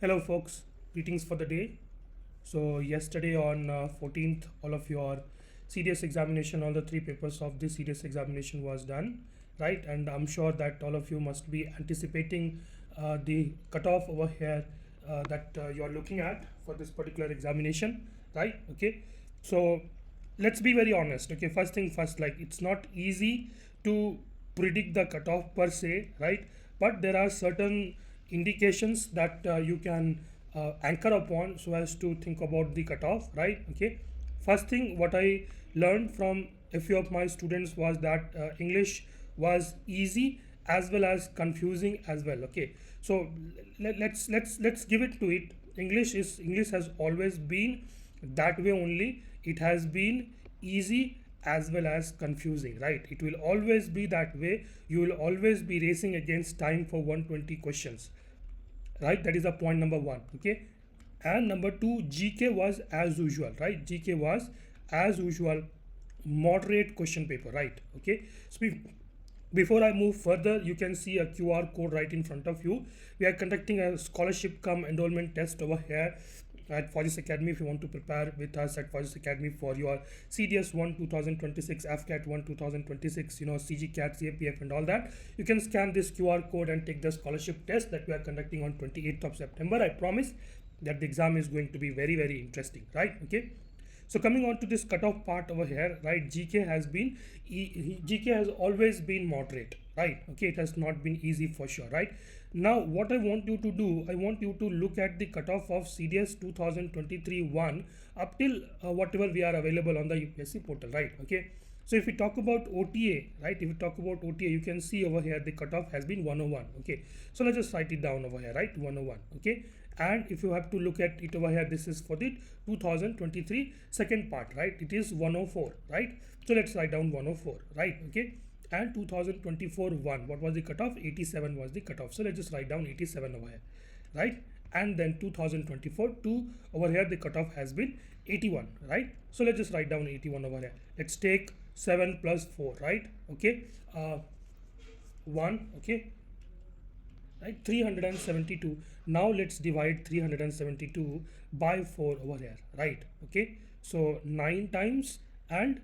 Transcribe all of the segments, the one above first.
Hello folks, greetings for the day. So yesterday on 14th, all of your CDS examination, all the three papers of this CDS examination was done, right? And I'm sure that all of you must be anticipating the cutoff over here that you're looking at for this particular examination, right? Okay, so let's be very honest. Okay, first thing first, like it's not easy to predict the cutoff per se, right? But there are certain indications that you can anchor upon so as to think about the cutoff, right? Okay, first thing what I learned from a few of my students was that English was easy as well as confusing as well. Okay, so let's give it to it. English has always been that way only. It has been easy as well as confusing, right? It will always be that way. You will always be racing against time for 120 questions, right? That is a point number one. Okay, and number two, GK was as usual, right? GK was as usual moderate question paper, right? Okay, so before I move further, you can see a QR code right in front of you. We are conducting a scholarship cum enrollment test over here at Forges Academy. If you want to prepare with us at Forges Academy for your CDS 1 2026, AFCAT 1 2026, CGCAT CAPF and all that, you can scan this QR code and take the scholarship test that we are conducting on 28th of September. I promise that the exam is going to be very, very interesting, right? Okay, so coming on to this cutoff part over here, right? GK has always been moderate, right? Okay, it has not been easy for sure, right? Now what I want you to do, I want you to look at the cutoff of CDS 2023-1 up till whatever we are available on the UPSC portal, right? Okay, so if we talk about OTA, right? If we talk about OTA, you can see over here the cutoff has been 101. Okay, so let's just write it down over here, right? 101. Okay, and if you have to look at it over here, this is for the 2023 second part, right? It is 104, right? So let's write down 104, right? Okay, and 2024 1, what was the cutoff? 87 was the cutoff. So let's just write down 87 over here, right? And then 2024 2, over here the cutoff has been 81, right? So let's just write down 81 over here. Let's take 7 plus 4, right? Okay, 1, okay, right? 372. Now let's divide 372 by 4 over here, right? Okay, so 9 times and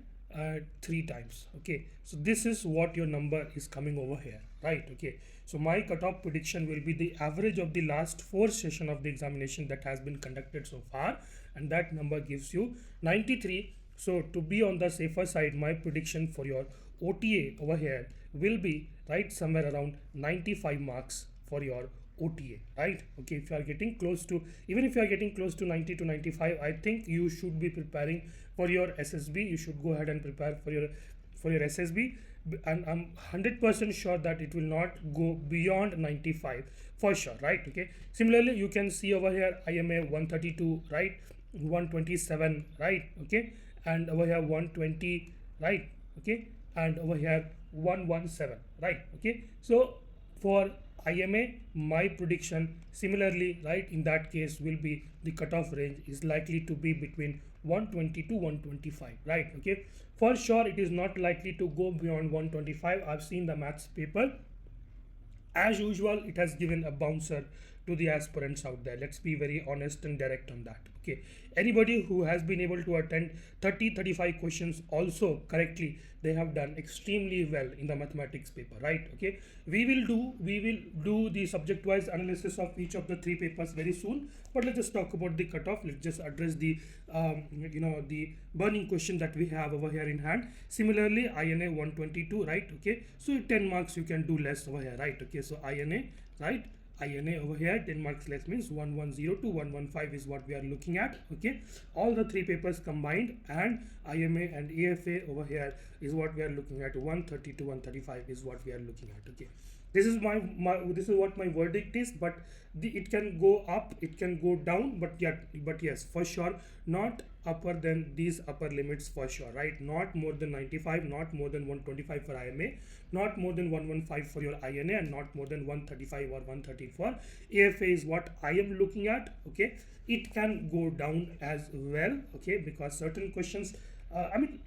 3 times. Okay, so this is what your number is coming over here, right? Okay, so my cutoff prediction will be the average of the last 4 session of the examination that has been conducted so far, and that number gives you 93. So to be on the safer side, my prediction for your OTA over here will be right somewhere around 95 marks for your OTA, right? Okay, if you are getting close to, even if you are getting close to 90 to 95, I think you should be preparing for your SSB. You should go ahead and prepare for your SSB, and I'm 100% sure that it will not go beyond 95 for sure, right? Okay, similarly you can see over here IMA 132, right? 127, right? Okay, and over here 120, right? Okay, and over here 117, right? Okay, so for IMA, my prediction similarly, right, in that case will be the cutoff range is likely to be between 120 to 125, right? Okay, for sure it is not likely to go beyond 125. I've seen the maths paper. As usual, it has given a bouncer to the aspirants out there. Let's be very honest and direct on that. Okay, anybody who has been able to attend 30-35 questions also correctly, they have done extremely well in the mathematics paper, right? Okay, we will do the subject wise analysis of each of the 3 papers very soon, but let's just talk about the cutoff. Let's just address the the burning question that we have over here in hand. Similarly, INA 122, right? Okay, so 10 marks you can do less over here, right? Okay, so INA, right? INA over here 10 marks less means 110 to 115 is what we are looking at. Okay, all the 3 papers combined, and IMA and AFA over here is what we are looking at. 130 to 135 is what we are looking at. Okay, this is this is what my verdict is, but it can go up, it can go down, but yes, for sure not upper than these upper limits for sure, right? Not more than 95, not more than 125 for IMA, not more than 115 for your INA, and not more than 135 or 130 for AFA is what I am looking at. Okay, it can go down as well, okay, because certain questions, I mean,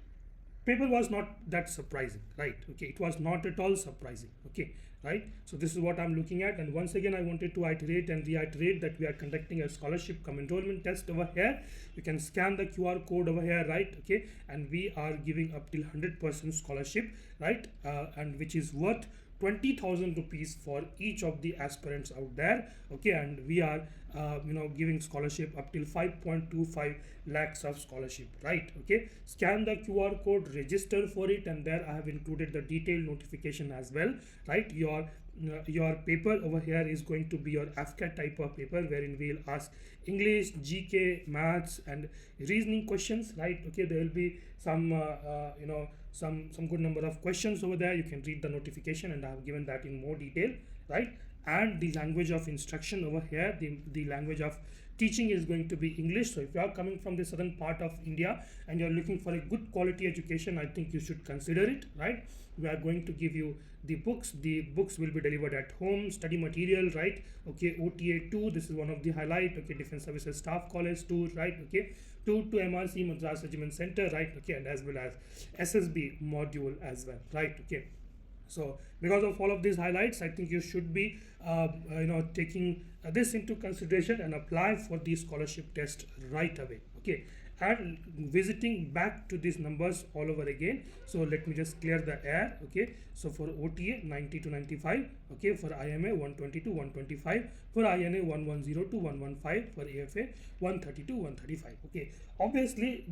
paper was not that surprising, right? Okay, it was not at all surprising. Okay, right? So this is what I'm looking at, and once again I wanted to iterate and reiterate that we are conducting a scholarship cum enrollment test over here. You can scan the QR code over here, right? Okay, and we are giving up till 100% scholarship, right? And which is worth 20,000 rupees for each of the aspirants out there. Okay, and we are giving scholarship up till 5.25 lakhs of scholarship, right? Okay, scan the QR code, register for it, and there I have included the detailed notification as well, right? Your paper over here is going to be your AFCAT type of paper, wherein we'll ask English, GK, maths, and reasoning questions, right? Okay, there will be some some good number of questions over there. You can read the notification, and I have given that in more detail, right? And the language of instruction over here, the language of teaching is going to be English. So if you are coming from the southern part of India and you are looking for a good quality education, I think you should consider it, right? We are going to give you the books. The books will be delivered at home, study material, right? Okay, OTA 2, this is one of the highlight. Okay, Defense Services Staff College 2, right? Okay, 2 to MRC Madras Regiment Center, right? Okay, and as well as SSB module as well, right? Okay, so because of all of these highlights, I think you should be taking this into consideration and apply for the scholarship test right away. Okay, and visiting back to these numbers all over again. So let me just clear the air. Okay, so for OTA 90 to 95, okay, for IMA 120 to 125, for INA 110 to 115, for AFA 130 to 135. Okay, obviously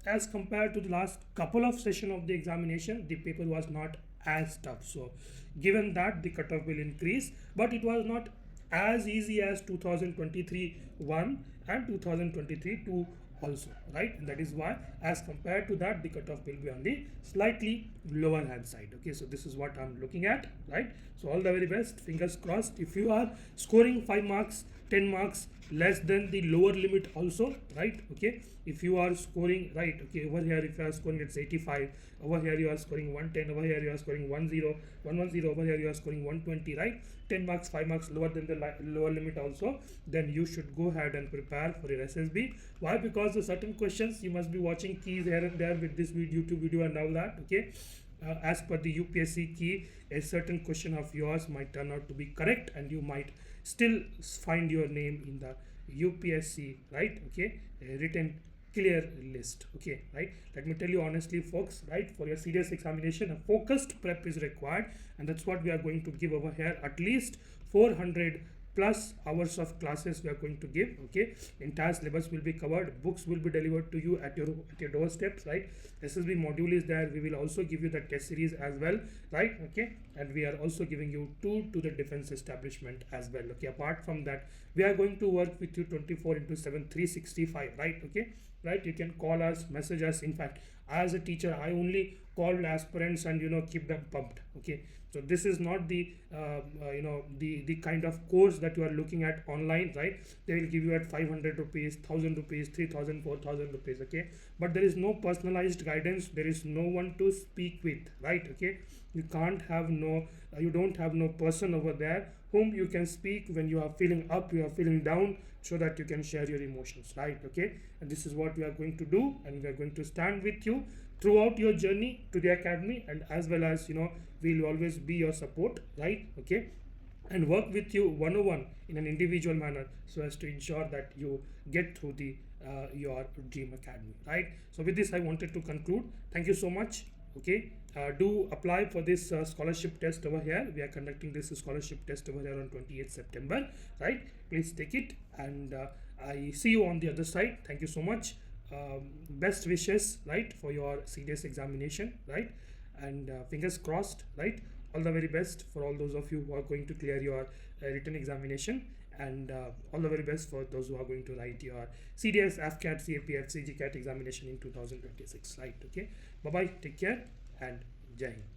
as compared to the last couple of session of the examination, the paper was not as tough. So given that, the cutoff will increase, but it was not as easy as 2023 1 and 2023 2 also, right? And that is why, as compared to that, the cutoff will be on the slightly lower hand side. Okay, so this is what I'm looking at, right? So all the very best, fingers crossed. If you are scoring 5 marks, 10 marks less than the lower limit also, right? Okay, if you are scoring, right, okay, over here if you are scoring, it's 85, over here you are scoring 110, over here you are scoring 110, over here you are scoring 120, right? 10 marks, 5 marks lower than the lower limit also, then you should go ahead and prepare for your SSB. Why? Because the certain questions you must be watching keys here and there with this YouTube video and all that. Okay, as per the UPSC key, a certain question of yours might turn out to be correct, and you might still find your name in the UPSC, right? Okay, a written clear list. Okay, right? Let me tell you honestly, folks, right, for your serious examination, a focused prep is required, and that's what we are going to give over here. At least 400 plus hours of classes we are going to give. Okay, entire syllabus will be covered, books will be delivered to you at your doorsteps, right? SSB module is there. We will also give you the test series as well, right? Okay, and we are also giving you tour to the defense establishment as well. Okay, apart from that, we are going to work with you 24/7 365, right? Okay, right, you can call us, message us. In fact, as a teacher, I only call aspirants and keep them pumped. Okay, so this is not the the kind of course that you are looking at online, right? They will give you at 500 rupees, 1000 rupees, 3000, 4000 rupees. Okay, but there is no personalized guidance, there is no one to speak with, right? Okay, you can't have you don't have no person over there whom you can speak when you are feeling up, you are feeling down, so that you can share your emotions, right? Okay, and this is what we are going to do, and we are going to stand with you throughout your journey to the academy, and as well as we'll always be your support, right? Okay, and work with you one-on-one in an individual manner, so as to ensure that you get through the your dream academy, right? So with this, I wanted to conclude. Thank you so much. Okay, do apply for this scholarship test over here. We are conducting this scholarship test over here on 28th September, right? Please take it, and I see you on the other side. Thank you so much. Best wishes, right, for your serious examination, right? And fingers crossed, right? All the very best for all those of you who are going to clear your written examination, and all the very best for those who are going to write your CDS, AFCAT, CAPF, CGCAT examination in 2026, right? Okay, bye bye, take care, and Jai Hind.